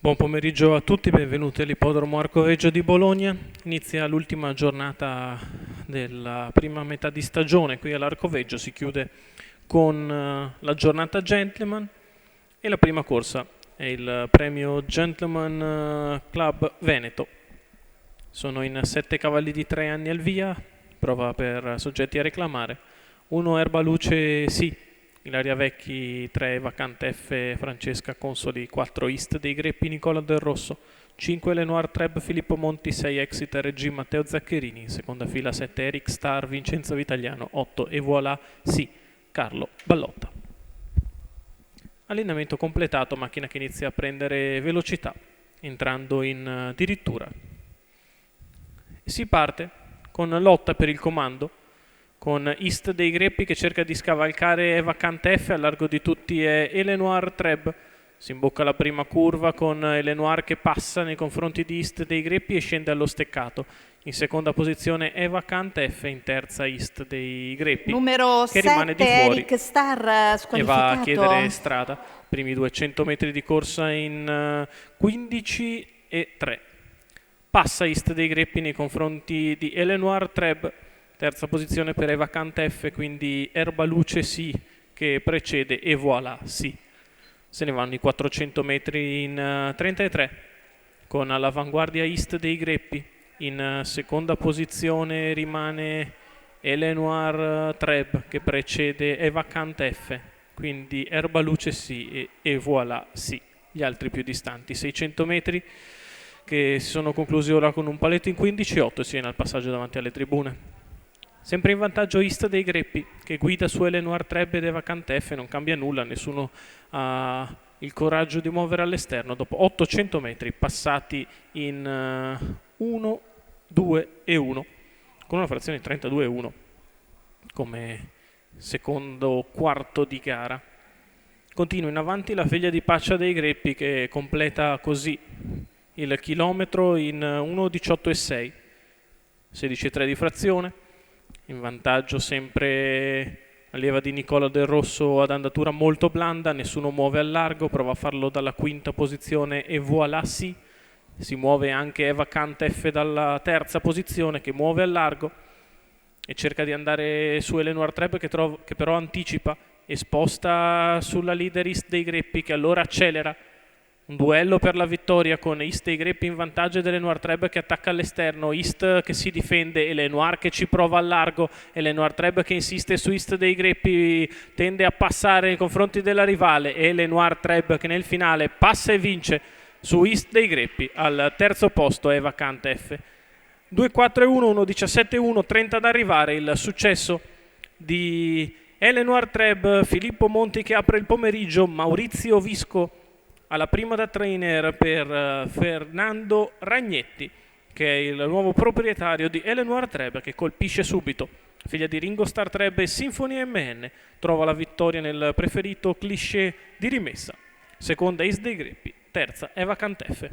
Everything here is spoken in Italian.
Buon pomeriggio a tutti, benvenuti all'Ippodromo Arcoveggio di Bologna. Inizia l'ultima giornata della prima metà di stagione qui all'Arcoveggio, si chiude con la giornata Gentleman e la prima corsa è il premio Gentleman Club Veneto. Sono in 7 cavalli di 3 anni al via, prova per soggetti a reclamare. 1 Erba Luce Sì, Ilaria Vecchi, 3 Vacante F Francesca Consoli, 4 East dei Greppi Nicola Del Rosso, 5 Lenoir Treb Filippo Monti, 6 Exeter G Matteo Zaccherini, in seconda fila 7 Eric Star Vincenzo Vitagliano, 8 E Voilà Sì Carlo Ballotta. Allenamento completato, macchina che inizia a prendere velocità, entrando in dirittura. Si parte con lotta per il comando, con East dei Greppi che cerca di scavalcare Vacante F, a largo di tutti è Elenoir Treb. Si imbocca la prima curva con Elenoir che passa nei confronti di East dei Greppi e scende allo steccato. In seconda posizione è Vacante F, in terza East dei Greppi, numero che rimane 7 di fuori Eric Star e va a chiedere squalificato. strada. Primi 200 metri di corsa in 15 e 3. Passa East dei Greppi nei confronti di Elenoir Treb. Terza posizione per Vacante F, quindi Erba Luce Sì che precede E Voilà Sì. Se ne vanno i 400 metri in 33 con all'avanguardia East dei Greppi. In seconda posizione rimane Elenoir Treb che precede Vacante F, quindi Erba Luce Sì e E Voilà Sì. Gli altri più distanti 600 metri che si sono conclusi ora con un paletto in 15-8 e si viene al passaggio davanti alle tribune. Sempre in vantaggio East dei Greppi che guida su Elenoir Treb ed Vacante F, non cambia nulla, nessuno ha il coraggio di muovere all'esterno dopo 800 metri passati in 1, 2 e 1 con una frazione di 32,1 come secondo quarto di gara. Continua in avanti la figlia di Paccia dei Greppi che completa così il chilometro in 1,18,6, 16,3 di frazione. In vantaggio sempre allieva di Nicola Del Rosso ad andatura molto blanda, nessuno muove al largo, prova a farlo dalla quinta posizione E Voilà Sì. Si muove anche Vacante F dalla terza posizione che muove al largo e cerca di andare su Elenoir Treb che però anticipa e sposta sulla leader East dei Greppi che allora accelera. Un duello per la vittoria con East dei Greppi in vantaggio ed Elenoir Treb che attacca all'esterno, East che si difende, Elenoir che ci prova al largo, Elenoir Treb che insiste su East dei Greppi, tende a passare nei confronti della rivale, Elenoir Treb che nel finale passa e vince su East dei Greppi. Al terzo posto è Vacante F. 2-4-1, 1-17-1, 30 ad arrivare, il successo di Elenoir Treb, Filippo Monti che apre il pomeriggio, Maurizio Visco alla prima da trainer per Fernando Ragnetti che è il nuovo proprietario di Elenoir Treb che colpisce subito. Figlia di Ringo Starr Treb e Symphony MN trova la vittoria nel preferito cliché di rimessa. Seconda East dei Greppi, terza è Vacante F.